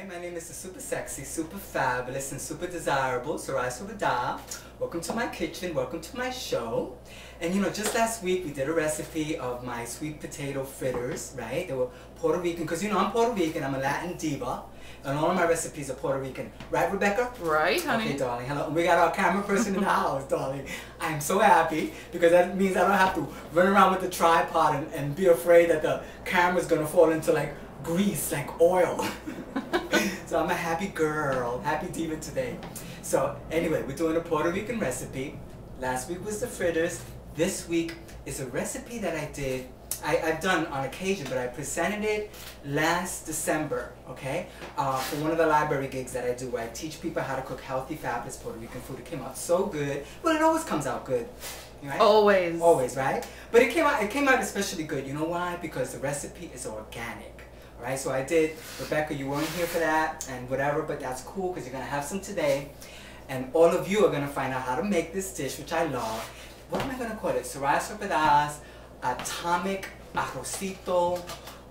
Hi, my name is the super sexy, super fabulous, and super desirable Soraya. Welcome to my kitchen, welcome to my show. And you know, just last week we did a recipe of my sweet potato fritters, right? They were Puerto Rican, because you know I'm Puerto Rican, I'm a Latin diva. And all of my recipes are Puerto Rican. Right, Rebecca? Right, honey. Okay, darling. Hello. We got our camera person in the house, darling. I'm so happy because that means I don't have to run around with the tripod and be afraid that the camera's going to fall into like grease, like oil. So I'm a happy girl, happy diva today. So anyway, we're doing a Puerto Rican recipe. Last week was the fritters. This week is a recipe that I did. I've done on occasion, but I presented it last December, okay? For one of the library gigs that I do, where I teach people how to cook healthy, fabulous Puerto Rican food. It came out so good. Well, it always comes out good, right? Always. Always, right? But it came out especially good. You know why? Because the recipe is organic, right? So I did, Rebecca, you weren't here for that, and whatever, but that's cool, because you're going to have some today. And all of you are going to find out how to make this dish, which I love. What am I going to call it? Soraya atomic arrocito,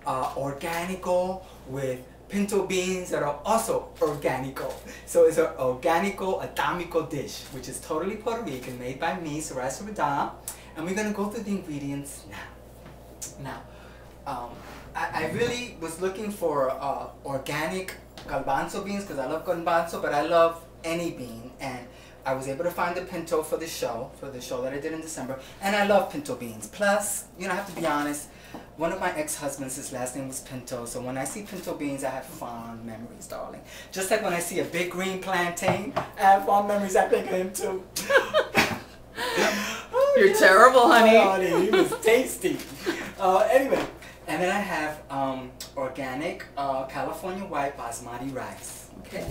organico with pinto beans that are also organico. So it's an organico atomico dish, which is totally Puerto Rican, made by me, Soraya. And we're gonna go through the ingredients now. I really was looking for organic garbanzo beans because I love garbanzo, but I love any bean. And I was able to find the pinto for the show that I did in December, and I love pinto beans. Plus, you know, I have to be honest, one of my ex-husbands, his last name was Pinto, so when I see pinto beans, I have fond memories, darling. Just like when I see a big green plantain, I have fond memories. I think of him too. Oh, you're terrible, honey. Oh, honey, he was tasty. Anyway, and then I have organic California white basmati rice. Okay.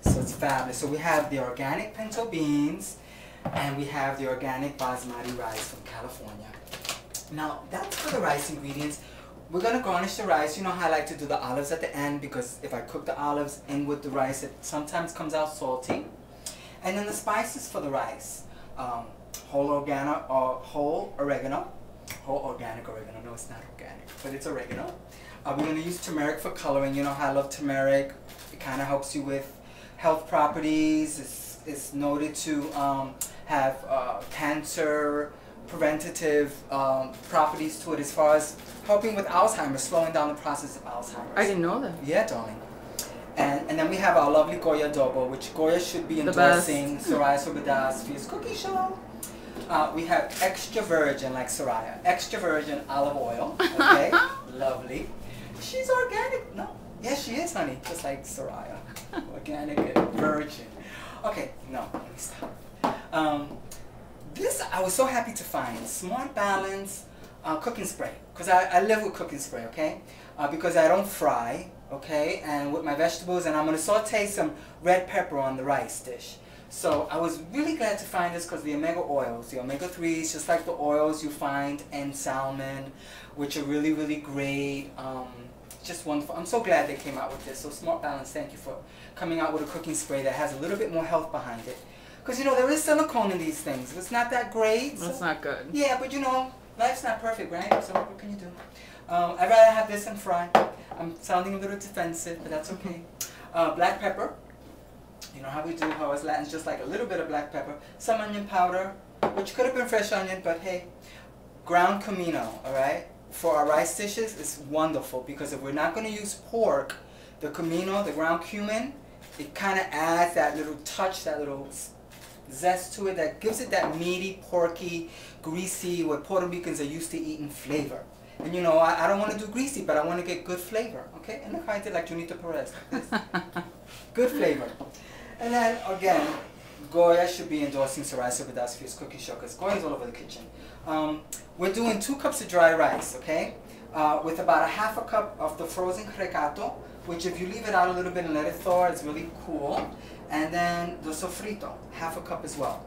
So it's fabulous. So we have the organic pinto beans and we have the organic basmati rice from California. Now that's for the rice ingredients. We're going to garnish the rice. You know how I like to do the olives at the end, because if I cook the olives in with the rice, it sometimes comes out salty. And then the spices for the rice. Whole organic oregano. No, it's not organic, but it's oregano. We're going to use turmeric for coloring. You know how I love turmeric. It kind of helps you with health properties. It's noted to have cancer preventative properties to it, as far as helping with Alzheimer's, slowing down the process of Alzheimer's. I didn't know that. Yeah, darling. And then we have our lovely Goya adobo, which Goya should be endorsing Soraya Fierce Cookie Show. We have extra virgin, like Soraya, extra virgin olive oil. Okay, lovely. She's organic. No. Yes, she is, honey, just like Soraya. Organic and virgin. Okay, no, let me stop. This I was so happy to find. Smart Balance cooking spray. Because I live with cooking spray, okay? Because I don't fry, okay? And with my vegetables, and I'm going to saute some red pepper on the rice dish. So I was really glad to find this because the omega oils, the omega-3s, just like the oils you find in salmon, which are really, really great. Just wonderful. I'm so glad they came out with this. So Smart Balance, thank you for coming out with a cooking spray that has a little bit more health behind it. Because, you know, there is silicone in these things. It's not that great. That's not good. Yeah, but, you know, life's not perfect, right? So what can you do? I'd rather have this than fry. I'm sounding a little defensive, but that's okay. Black pepper. You know how we do, how us Latins, just like a little bit of black pepper. Some onion powder, which could have been fresh onion, but hey. Ground comino, all right? For our rice dishes, it's wonderful, because if we're not going to use pork, the comino, the ground cumin, it kind of adds that little touch, that little zest to it, that gives it that meaty, porky, greasy, what Puerto Ricans are used to eating flavor. And you know, I don't want to do greasy, but I want to get good flavor, okay? And look how I did like Junito Perez, like this. Good flavor. And then, again, Goya should be endorsing Soraya Fierce Cookie Show, because Goya's all over the kitchen. We're doing 2 cups of dry rice, okay? With about a half a cup of the frozen recato, which if you leave it out a little bit and let it thaw, it's really cool. And then the sofrito, half a cup as well.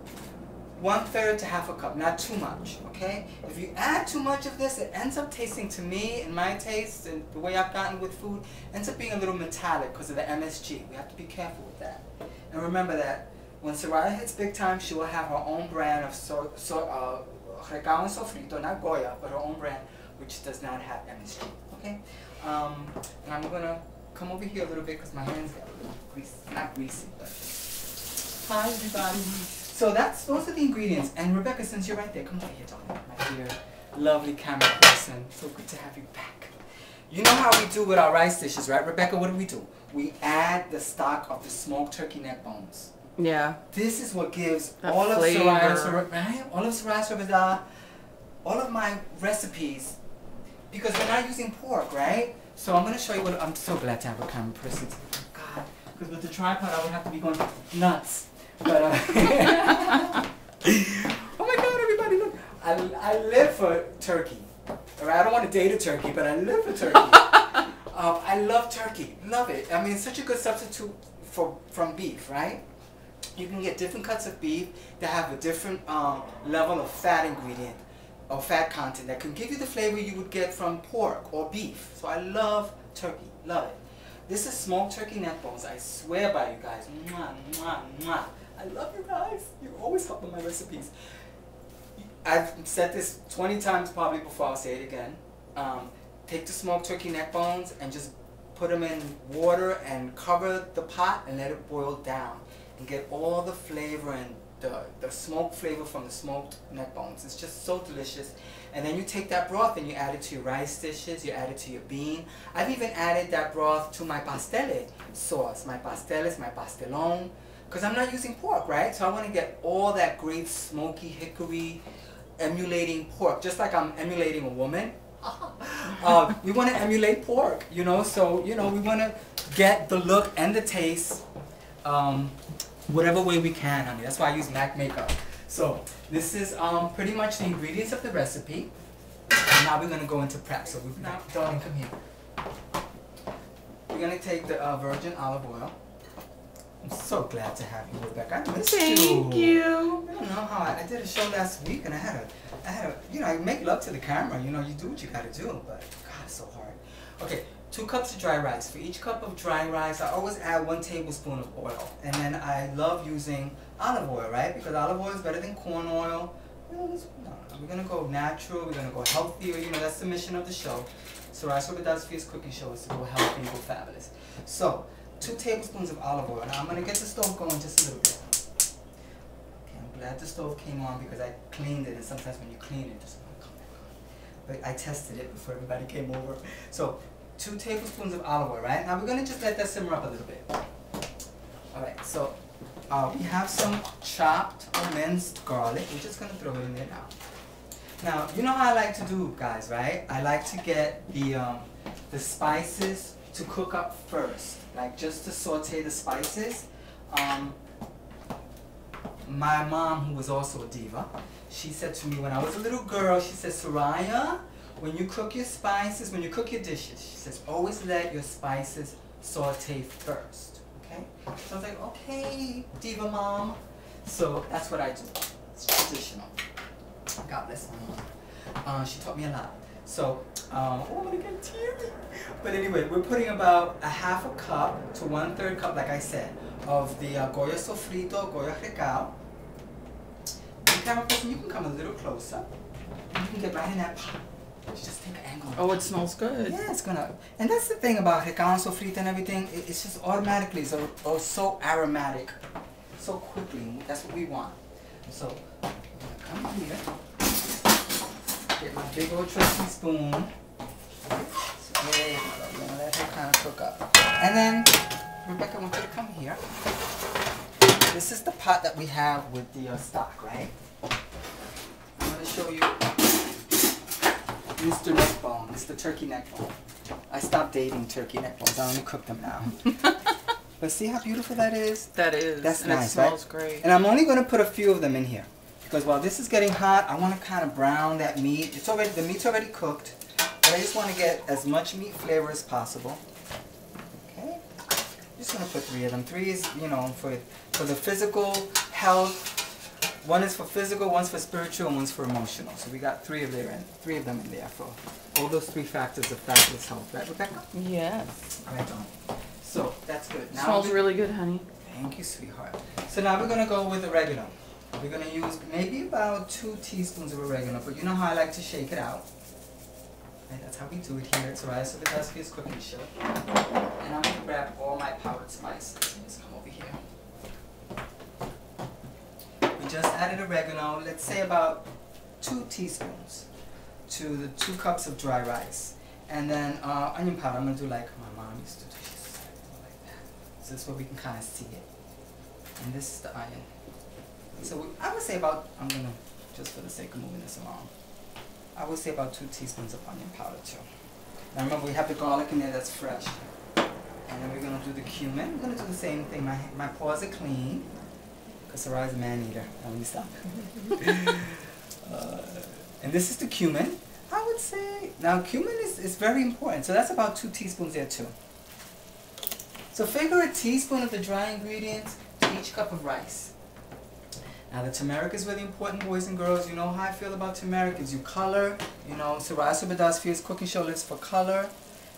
1/3 to half a cup, not too much, okay? If you add too much of this, it ends up tasting, to me, in my taste, and the way I've gotten with food, ends up being a little metallic because of the MSG. We have to be careful with that. And remember that when Soraya hits big time, she will have her own brand of recao and sofrito, not Goya, but her own brand, which does not have MSG, okay? And I'm going to come over here a little bit because my hands got a little greasy. Not greasy, but... Hi, everybody. So those are the ingredients. And Rebecca, since you're right there, come over here, darling. My dear, lovely camera person. So good to have you back. You know how we do with our rice dishes, right? Rebecca, what do? We add the stock of the smoked turkey neck bones. Yeah. This is what gives that all of flavor. Soraya's, right? All of Soraya's Ramadan, all of my recipes, because we're not using pork, right? So I'm going to show you what, I'm so glad to have a camera person. God, because with the tripod I would have to be going nuts. But, oh my God, everybody, look. I live for turkey. All right, I don't want to date a turkey, but I live for turkey. I love turkey. Love it. I mean, it's such a good substitute from beef, right? You can get different cuts of beef that have a different level of fat ingredient or fat content that can give you the flavor you would get from pork or beef. So I love turkey. Love it. This is smoked turkey neck bones. I swear by you guys. Mwah, mwah, mwah. I love you guys. You always help with my recipes. I've said this 20 times probably before. I'll say it again. Take the smoked turkey neck bones and just put them in water and cover the pot and let it boil down and get all the flavor and the smoked flavor from the smoked neck bones. It's just so delicious. And then you take that broth and you add it to your rice dishes, you add it to your bean. I've even added that broth to my pastele sauce, my pasteles, my pastelón, because I'm not using pork, right? So I want to get all that great smoky hickory emulating pork, just like I'm emulating a woman. We want to emulate pork, you know, so, you know, we want to get the look and the taste whatever way we can, honey. That's why I use MAC makeup. So this is pretty much the ingredients of the recipe. And now we're going to go into prep. So we've now, darling, come here. We're going to take the virgin olive oil. I'm so glad to have you, Rebecca. I missed you. Thank you. I don't know how I did a show last week and I had a, you know, I make love to the camera. You know, you do what you got to do, but God, it's so hard. Okay, 2 cups of dry rice. For each cup of dry rice, I always add 1 tablespoon of oil. And then I love using olive oil, right? Because olive oil is better than corn oil. You know, we're going to go natural. We're going to go healthier. You know, that's the mission of the show. Soraya what it does for his cooking show is to go healthy and go fabulous. So, 2 tablespoons of olive oil. Now I'm going to get the stove going just a little bit. Okay, I'm glad the stove came on because I cleaned it, and sometimes when you clean it, it doesn't want to come back on. But I tested it before everybody came over. So 2 tablespoons of olive oil, right? Now we're going to just let that simmer up a little bit. Alright, so we have some chopped or minced garlic. We're just going to throw it in there now. Now, you know how I like to do, guys, right? I like to get the spices to cook up first, like just to saute the spices. My mom, who was also a diva, she said to me when I was a little girl, she said, Soraya, when you cook your spices, when you cook your dishes, she says, always let your spices saute first, okay? So I was like, okay, diva mom. So that's what I do. It's traditional. God bless my mom. She taught me a lot. So, oh, I'm gonna get teary. But anyway, we're putting about a 1/2 cup to 1/3 cup, like I said, of the Goya sofrito, Goya recao. Camera person, you can come a little closer. You can get right in that pot. Just take an angle. Oh, it smells good. Yeah, it's gonna. And that's the thing about recao and sofrito and everything. It's just automatically so aromatic, so quickly. That's what we want. So, I'm gonna come here. Get my big old trusty spoon. So there you go. We're gonna let her kind of cook up. And then, Rebecca, I want you to come here. This is the pot that we have with the stock, right? I'm gonna show you Mr. Neckbone. It's the turkey neckbone. I stopped dating turkey neckbones. I only cook them now. But see how beautiful that is? That is. That's and nice, it smells right? great. And I'm only gonna put a few of them in here. Because while this is getting hot, I want to kind of brown that meat. It's already, the meat's already cooked, but I just want to get as much meat flavor as possible. Okay, just gonna put 3 of them. 3 is, you know, for the physical health. 1 is for physical, 1's for spiritual, and 1's for emotional. So we got 3 of them in there for all those 3 factors of fabulous health, right, Rebecca? Yes. Right on. So that's good. Now Smells really good, honey. Thank you, sweetheart. So now we're gonna go with oregano. We're going to use maybe about 2 teaspoons of oregano, but you know how I like to shake it out. Right, that's how we do it here at Soraya Sobedasky's cooking show. And I'm gonna grab all my powdered spices and just come over here. We just added oregano, let's say about 2 teaspoons to the 2 cups of dry rice. And then onion powder, I'm gonna do like my mom used to do, she's like that. So this way we can kind of see it. And this is the onion. So I would say about, I'm gonna, just for the sake of moving this along, I would say about 2 teaspoons of onion powder too. Now remember, we have the garlic in there that's fresh. And then we're gonna do the cumin. I'm gonna do the same thing. My paws are clean, because Soraya's a man eater. Now let me stop. And this is the cumin. I would say, now cumin is very important. So that's about 2 teaspoons there too. So figure a teaspoon of the dry ingredients to each cup of rice. Now the turmeric is really important, boys and girls. You know how I feel about turmeric. It gives you color. You know, Soraya Sobedasky's cooking show lives for color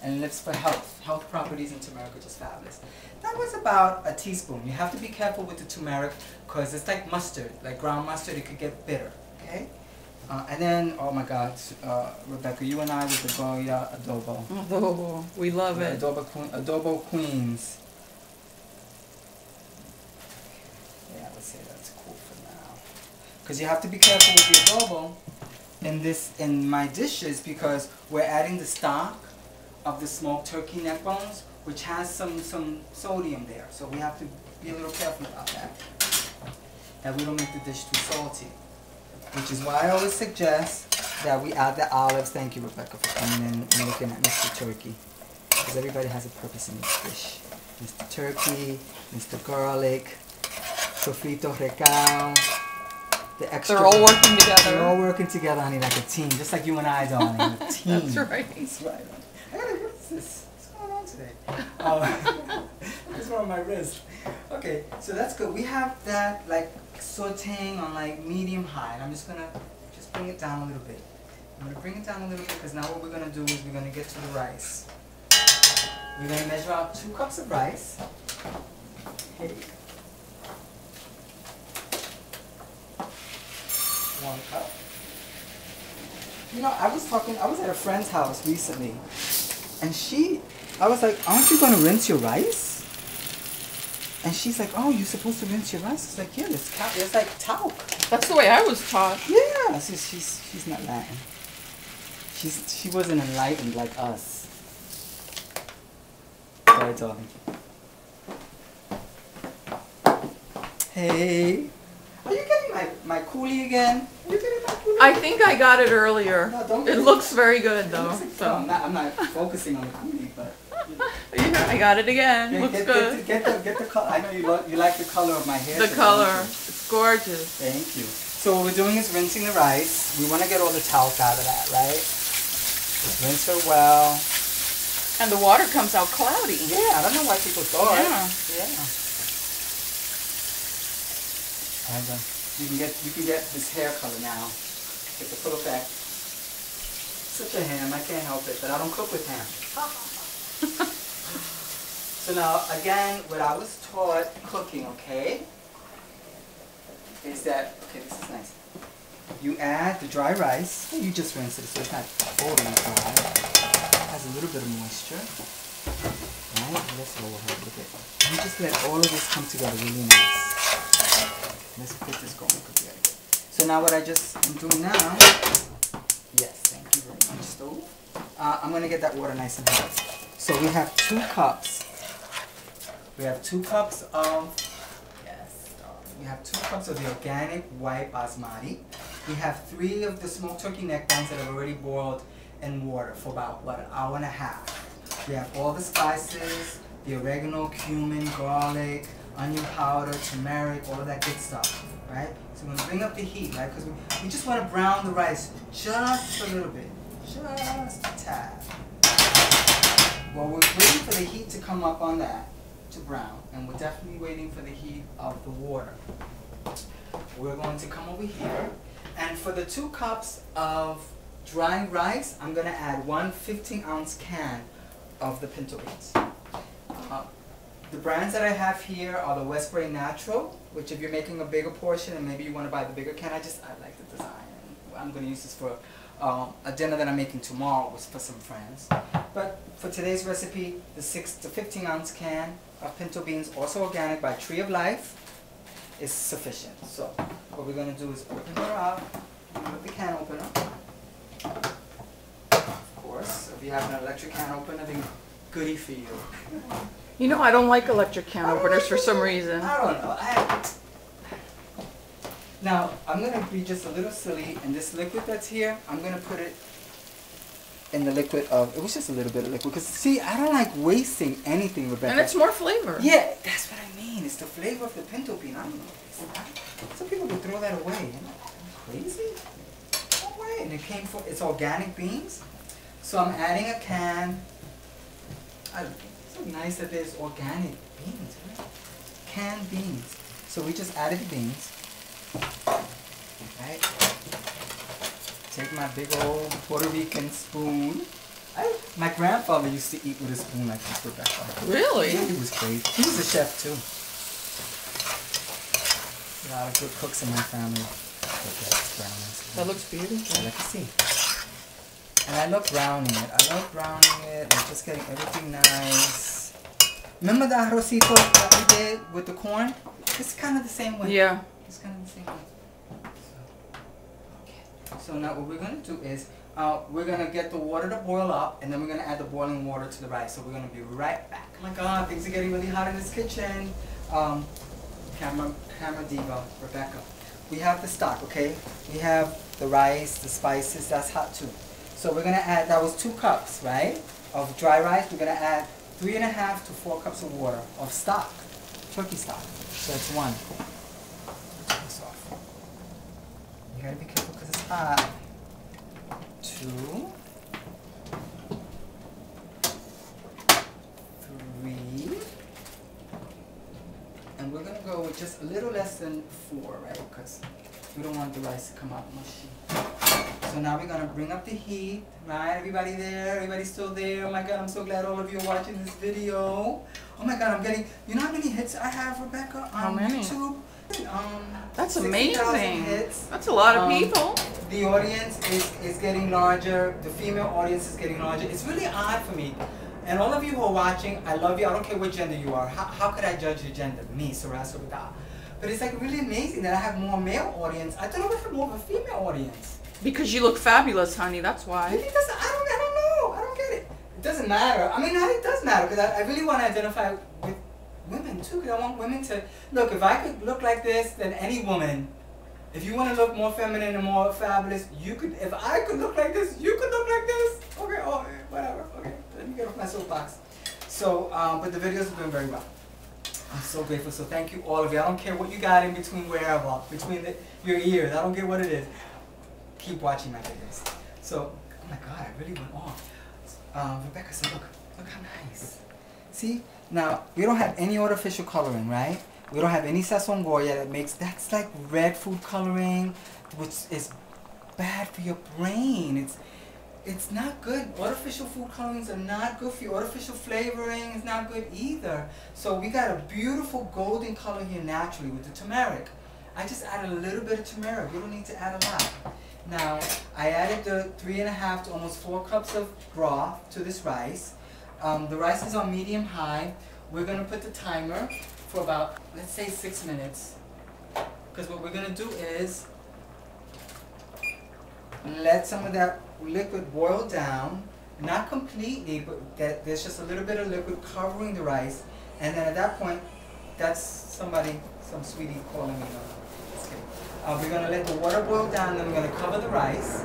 and lives for health. Health properties in turmeric are just fabulous. That was about a teaspoon. You have to be careful with the turmeric because it's like mustard, like ground mustard. It could get bitter. Okay. And then, oh my God, Rebecca, you and I with the Goya adobo. Oh, we love it. Adobo queens. Yeah, let's say that's cool for now. Because you have to be careful with the adobo in my dishes, because we're adding the stock of the smoked turkey neck bones, which has some sodium there. So we have to be a little careful about that we don't make the dish too salty. Which is why I always suggest that we add the olives. Thank you, Rebecca, for coming in and looking at Mr. Turkey. Because everybody has a purpose in this dish. Mr. Turkey, Mr. Garlic, Sofrito Recao, the extra. They're all working together. They're all working together, honey, like a team. Just like you and I, darling. A team. That's right. That's right. What is this? What's going on today? It's on my wrist. Okay, so that's good. We have that like sautéing on like medium high, and I'm just gonna bring it down a little bit. I'm gonna bring it down a little bit because now what we're gonna do is we're gonna get to the rice. We're gonna measure out 2 cups of rice. Here you go. 1 cup. You know, I was at a friend's house recently, and I was like, aren't you gonna rinse your rice? And she's like, oh, you're supposed to rinse your rice? It's like, yeah, it's like talc. That's the way I was taught. Yeah, she's not Latin. She wasn't enlightened like us. Sorry, darling. Hey, are you getting my coolie again? Are you getting my coolie? I think I got it earlier. No, don't it looks very good though. Like, so. I'm not focusing on the coolie, but. I got it again. Looks good. Get the color. I know you like the color of my hair. The color. It's gorgeous. Thank you. So what we're doing is rinsing the rice. We want to get all the talc out of that, right? Just rinse her well. And the water comes out cloudy. Yeah, I don't know why people thought. Yeah. And you can get this hair color now. Get the full effect. Such a ham. I can't help it, but I don't cook with ham. So now, again, what I was taught cooking, okay, is that, okay, this is nice. You add the dry rice. You just rinse it so it's not totally dry. It has a little bit of moisture. Right? Let's go ahead with it. You just let all of this come together really nice. Let's get this going. So now what I just am doing now, yes, thank you very much, stove. I'm going to get that water nice and hot. So we have 2 cups. We have 2 cups of, we have 2 cups of the organic white basmati. We have 3 of the smoked turkey neck bones that have already boiled in water for about, what, an hour and a half. We have all the spices, the oregano, cumin, garlic, onion powder, turmeric, all of that good stuff, right? So we're going to bring up the heat, right? Because we just want to brown the rice just a little bit, just a tad. Well, we're waiting for the heat to come up on that, to brown, and we're definitely waiting for the heat of the water. We're going to come over here, and for the 2 cups of dry rice, I'm going to add 1 15-ounce can of the pinto beans. The brands that I have here are the Westbury Natural, which if you're making a bigger portion and maybe you want to buy the bigger can, I like the design. I'm going to use this for a dinner that I'm making tomorrow was for some friends. But for today's recipe, the 6 to 15 ounce can of pinto beans, also organic by Tree of Life, is sufficient. So what we're going to do is open her up with the can opener. Of course, if you have an electric can opener, then goody for you. You know, I don't like electric can openers for some reason. I don't know. Now, I'm going to be just a little silly, and this liquid that's here, I'm going to put it in the liquid of, it was just a little bit of liquid, because see, I don't like wasting anything, Rebecca. And it's more flavor. Yeah, that's what I mean. It's the flavor of the pinto bean. I don't know. Some people would throw that away. You know, crazy? No way. And it came from, it's organic beans. So I'm adding a can. It's so nice that there's organic beans, right? Canned beans. So we just added the beans. Right? Take my big old Puerto Rican spoon. My grandfather used to eat with a spoon like this, Rebecca. Really? Yeah, he was great. He was a chef too. A lot of good cooks in my family. That looks beautiful. Let me see. And I love browning it. I love browning it and just getting everything nice. Remember the arrocito that we did with the corn? It's kind of the same way. Yeah. It's kind of the same way. So now what we're going to do is we're going to get the water to boil up, and then we're going to add the boiling water to the rice. So we're going to be right back. Oh my God, things are getting really hot in this kitchen. Camera diva, Rebecca. We have the stock, okay? We have the rice, the spices, that's hot too. So we're going to add, that was 2 cups, right? Of dry rice. We're going to add 3.5 to 4 cups of water of stock, turkey stock. So it's 1. Turn this off. You got to be careful because it's hot. 2, 3, and we're gonna go with just a little less than 4, right? Because we don't want the rice to come out mushy. So now we're gonna bring up the heat, right? Everybody there? Everybody still there? Oh my God, I'm so glad all of you are watching this video. Oh my God, I'm getting, you know how many hits I have, Rebecca, on YouTube? That's 60,000 amazing. hits. That's a lot of people. The audience is getting larger. The female audience is getting larger. It's really odd for me. And all of you who are watching, I love you. I don't care what gender you are. How could I judge your gender? Me, Soraya. But it's like really amazing that I have more male audience. I thought I would have more of a female audience. Because you look fabulous, honey. That's why. Maybe because I don't know. I don't get it. It doesn't matter. I mean, it does matter because I really want to identify with women too. Because I want women to look. If I could look like this, then any woman. If you want to look more feminine and more fabulous, you could. If I could look like this, you could look like this. Okay. Oh, whatever. Okay. Let me get off my soapbox. So, but the videos are doing very well. I'm so grateful. So thank you all of you. I don't care what you got in between wherever, between your ears. I don't care what it is. Keep watching my videos. So, oh my God, I really went off. Rebecca said, look how nice. See? Now, we don't have any artificial coloring, right? We don't have any sazon goya that makes, that's like red food coloring, which is bad for your brain. It's not good. Artificial food colorings are not good for you. Artificial flavoring is not good either. So we got a beautiful golden color here naturally with the turmeric. I just added a little bit of turmeric. You don't need to add a lot. Now, I added the 3.5 to almost 4 cups of broth to this rice. The rice is on medium-high. We're going to put the timer for about, let's say 6 minutes. Because what we're going to do is let some of that liquid boil down. Not completely, but there's just a little bit of liquid covering the rice. And then at that point, that's some sweetie calling me. We're going to let the water boil down, then we're going to cover the rice,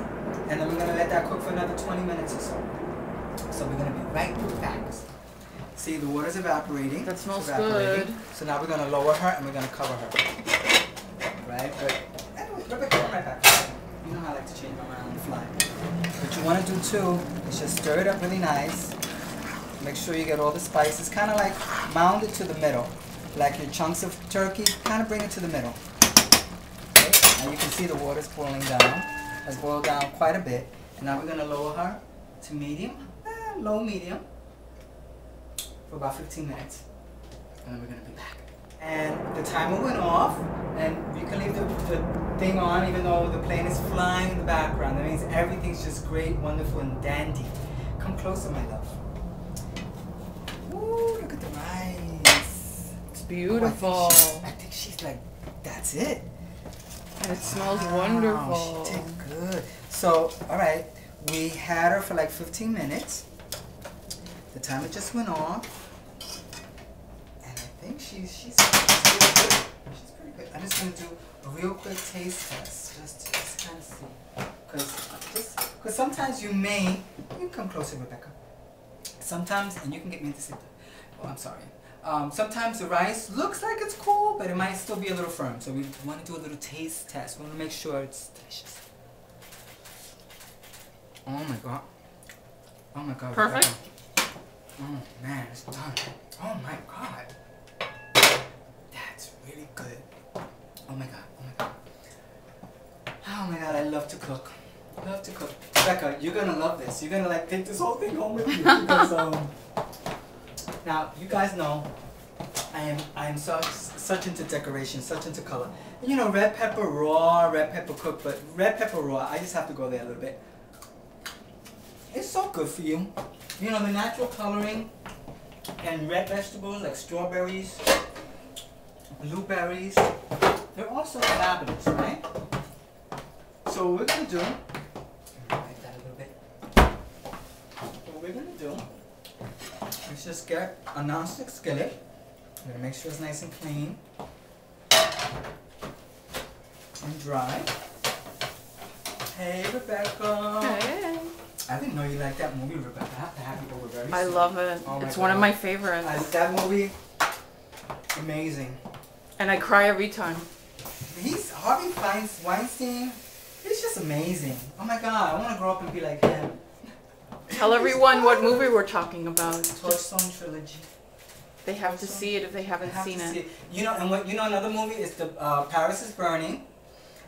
and then we're going to let that cook for another 20 minutes or so. So we're going to be right back. See, the water's evaporating. That smells good. So now we're going to lower her and we're going to cover her. Right? But anyway, Rebecca, come right back. You know how I like to change my mind on the fly. What you want to do too is just stir it up really nice. Make sure you get all the spices. Kind of like mound it to the middle. Like your chunks of turkey, kind of bring it to the middle. And you can see the water's boiling down. Has boiled down quite a bit. And now we're going to lower her to medium, low medium, for about 15 minutes. And then we're going to be back. And the timer went off, and you can leave the thing on even though the plane is flying in the background. That means everything's just great, wonderful, and dandy. Come closer, my love. Ooh, look at the rice. It's beautiful. I think she's like, that's it. And it smells wonderful. She did good. So, all right, we had her for like 15 minutes. The timer just went off. And I think she's pretty good. She's pretty good. I'm just going to do a real quick taste test. Just kind of see. Because sometimes you can come closer, Rebecca. Sometimes, and you can get me to sit there. Oh, I'm sorry. Sometimes the rice looks like it's cool, but it might still be a little firm. So we want to do a little taste test. We want to make sure it's delicious. Oh my God. Oh my God. Perfect. Rebecca. Oh man, it's done. Oh my God. That's really good. Oh my God. Oh my God. Oh my God, I love to cook. Love to cook. Rebecca, you're gonna love this. You're gonna like take this whole thing home with you because now you guys know I am such into decoration, such into color. And, you know, red pepper raw, red pepper cooked, but red pepper raw, I just have to go there a little bit. It's so good for you. You know, the natural coloring and red vegetables like strawberries, blueberries, they're also fabulous, right? So what we're gonna do, write that a little bit. What we're gonna do is just get a non-stick skillet. I'm gonna make sure it's nice and clean and dry. Hey Rebecca. Hey. I didn't know you liked that movie, Rebecca. I have to have you over very soon. I love it. Oh it's God. one of my favorites. That movie, amazing. And I cry every time. Harvey Weinstein, he's just amazing. Oh my God, I want to grow up and be like him. Tell everyone what movie we're talking about. Touchstone trilogy. They have to see it if they haven't seen it. You know, and another movie is the Paris is Burning,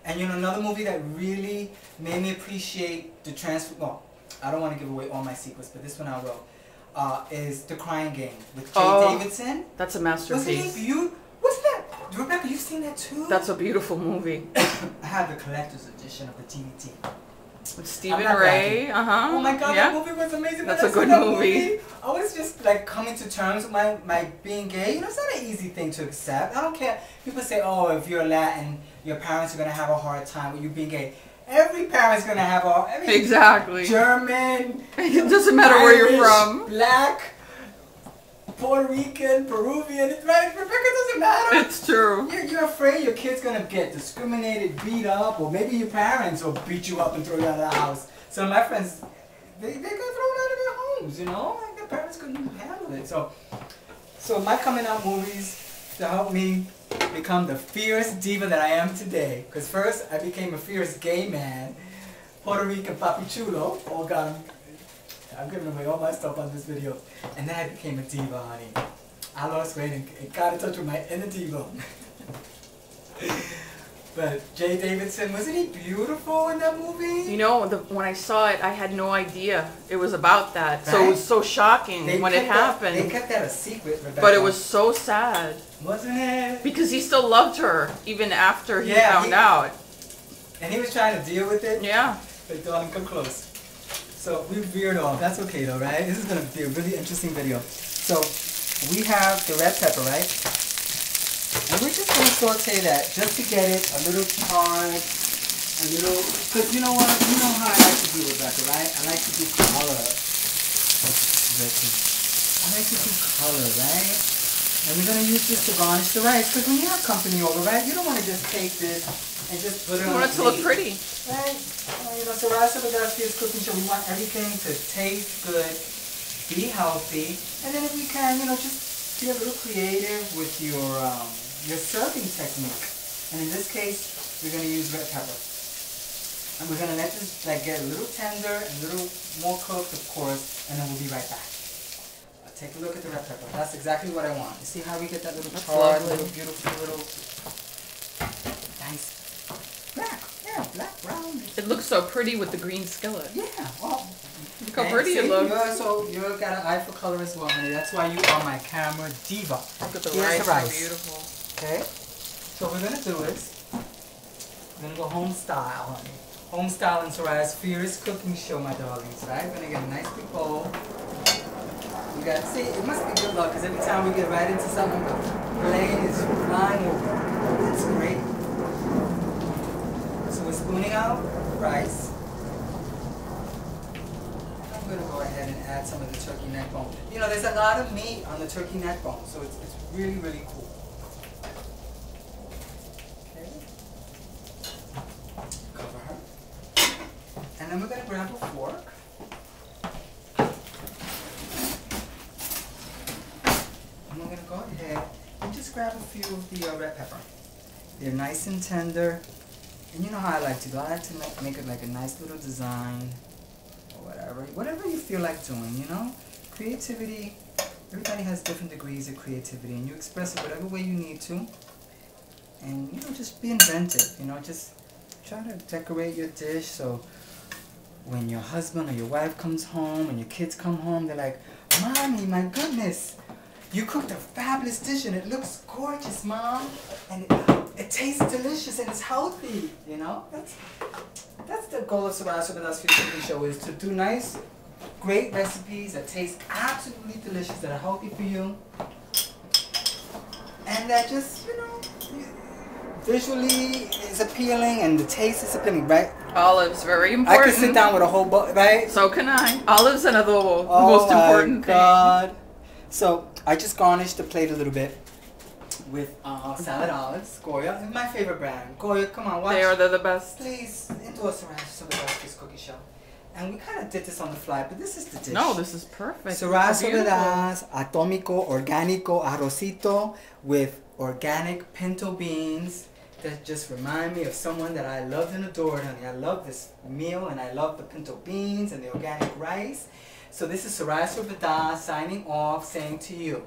and you know another movie that really made me appreciate the Well, I don't want to give away all my secrets, but this one I will. Is The Crying Game with Jay Davidson. That's a masterpiece. Wasn't it What's that? Rebecca, you've seen that too? That's a beautiful movie. I have the collector's edition of the DVD. With Stephen Ray, Oh my God, yeah. that movie was amazing. That's a good movie. I was just like coming to terms with my being gay. You know, it's not an easy thing to accept. I don't care. People say, oh, if you're Latin, your parents are going to have a hard time with you being gay. Every parent's going to have exactly. German. It doesn't matter Irish, where you're from. Black, Puerto Rican, Peruvian, right? Rebecca, doesn't matter. It's true. You're afraid your kid's gonna get discriminated, beat up, or maybe your parents will beat you up and throw you out of the house. So my friends, they got thrown out of their homes, you know? Like their parents couldn't handle it. So my coming out movies to help me become the fierce diva that I am today. Because first I became a fierce gay man, Puerto Rican papi chulo. Oh God, I'm giving away all my stuff on this video. And then I became a diva, honey. I lost weight and got in touch with my inner diva. But Jay Davidson, wasn't he beautiful in that movie? You know, when I saw it, I had no idea it was about that. Right? So it was so shocking when it happened. They kept that a secret, Rebecca. But it was so sad. Wasn't it? Because he still loved her, even after he found out. And he was trying to deal with it? Yeah. But darling, come close. So we veered off. That's okay though, right? This is going to be a really interesting video. So we have the red pepper, right? And we're just going to saute that just to get it a little charred, a little, because you know what? You know how I like to do it, Rebecca, right? I like to do color. I like to do color, right? And we're going to use this to garnish the rice, because when you have company over, right, you don't want to just take this and just put it on. You want it to look pretty. Right? You know, so Soraya said we got a fierce cooking show. We want everything to taste good, be healthy, and then if we can, you know, just be a little creative with your serving technique. And in this case, we're going to use red pepper. And we're going to let this like get a little tender and a little more cooked, of course, and then we'll be right back. Take a look at the red pepper. That's exactly what I want. You see how we get that little charred, little beautiful, little nice black. Yeah, black, brown. It looks so pretty with the green skillet. Yeah. Well, look how pretty it looks. You've got an eye for color as well, honey. That's why you are my camera diva. Look at the rice, so beautiful. Okay? So what we're gonna do is, we're gonna go home style, honey. Home style in Soraya's Fierce Cooking Show, my darlings, right? We're gonna get a nice big bowl. You got, see, it must be good luck, because every time we get right into something, the plane is flying over. That's great. So we're spooning out rice. I'm gonna go ahead and add some of the turkey neck bone. You know, there's a lot of meat on the turkey neck bone, so it's really, really cool. And then we're going to grab a fork. And we're going to go ahead and just grab a few of the red pepper. They're nice and tender. And you know how I like to do. I like to make it like a nice little design or whatever. Whatever you feel like doing, you know. Creativity, everybody has different degrees of creativity. And you express it whatever way you need to. And, you know, just be inventive. You know, just try to decorate your dish so when your husband or your wife comes home and your kids come home, they're like, Mommy, my goodness, you cooked a fabulous dish and it looks gorgeous, Mom. And it tastes delicious and it's healthy, you know? That's the goal of Soraya's Cooking Show, is to do nice, great recipes that taste absolutely delicious, that are healthy for you. And that just, you know, visually is appealing and the taste is appealing, right? Olives, very important. I could sit down with a whole bowl, right? So can I. Olives are the most important thing. Oh my God. So I just garnished the plate a little bit with salad olives. Goya is my favorite brand. Goya, come on, watch. They're the best. Please endorse Soraya's Cooking Show. And we kind of did this on the fly, but this is the dish. No, this is perfect. Soraya's Atómico Orgánico Arrocito with organic pinto beans. That just remind me of someone that I loved and adored, honey. I love this meal and I love the pinto beans and the organic rice. So this is Soraya signing off, saying to you,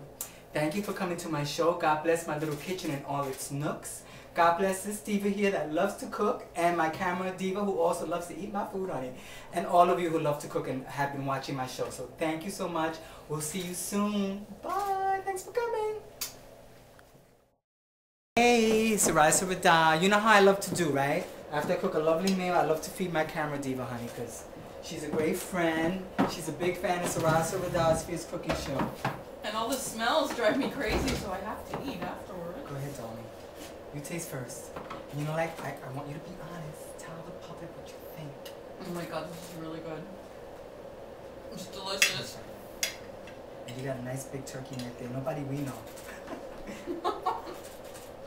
thank you for coming to my show. God bless my little kitchen and all its nooks. God bless this diva here that loves to cook, and my camera diva who also loves to eat my food, honey. And all of you who love to cook and have been watching my show. So thank you so much. We'll see you soon. Bye. Thanks for coming. Hey, Soraya, you know how I love to do, right? After I cook a lovely meal, I love to feed my camera diva, honey, because she's a great friend. She's a big fan of Soraya Fierce Cooking Show. And all the smells drive me crazy, so I have to eat afterward. Go ahead, darling. You taste first. You know, like, I want you to be honest. Tell the public what you think. Oh my God, this is really good. It's delicious. And you got a nice big turkey neck there. Nobody we know.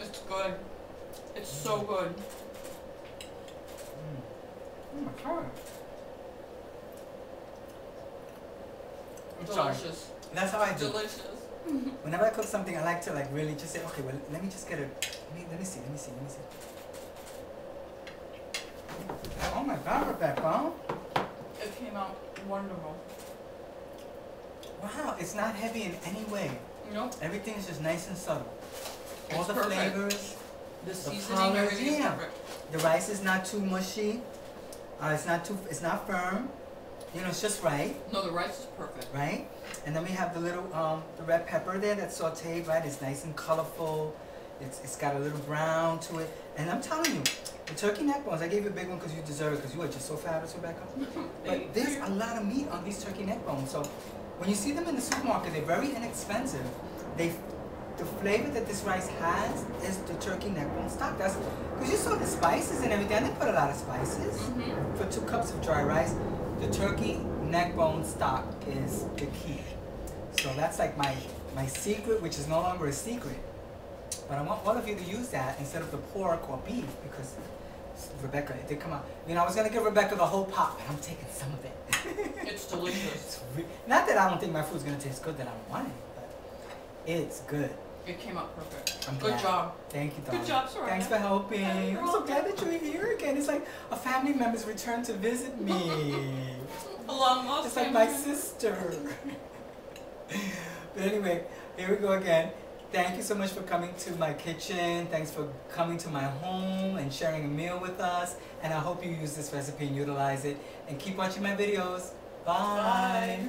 It's good. It's so good. Oh my God. Delicious. That's how I do. Delicious. Whenever I cook something, I like to like really just say, okay, well, let me just get a, let me see. Oh my God, Rebecca. It came out wonderful. Wow, it's not heavy in any way. Nope. Everything is just nice and subtle. All It's the perfect. flavors, The seasoning, colors, everything is yeah. perfect. The rice is not too mushy. It's not firm. You know, it's just right. No, the rice is perfect. Right? And then we have the little, the red pepper there that's sauteed, right? It's nice and colorful. It's got a little brown to it. And I'm telling you, the turkey neck bones, I gave you a big one because you deserve it, because you are just so fabulous, Rebecca. But there's a lot of meat on these turkey neck bones. So when you see them in the supermarket, they're very inexpensive. The flavor that this rice has is the turkey neck bone stock. That's because you saw the spices and everything. I didn't put a lot of spices. For 2 cups of dry rice. The turkey neck bone stock is the key. So that's like my secret, which is no longer a secret. But I want all of you to use that instead of the pork or beef, because Rebecca, it did come out. You know, I was gonna give Rebecca the whole pot, but I'm taking some of it. It's delicious. Not that I don't think my food's gonna taste good, that I don't want it, but it's good. It came out perfect. I'm Good glad. job. Thank you, darling. Good job, Soraya. Thanks for helping. Yeah, I'm so glad that you're here again. It's like a family member's return to visit me. A long lost It's like my sister. But anyway, here we go again. Thank you so much for coming to my kitchen. Thanks for coming to my home and sharing a meal with us. And I hope you use this recipe and utilize it. And keep watching my videos. Bye. Bye.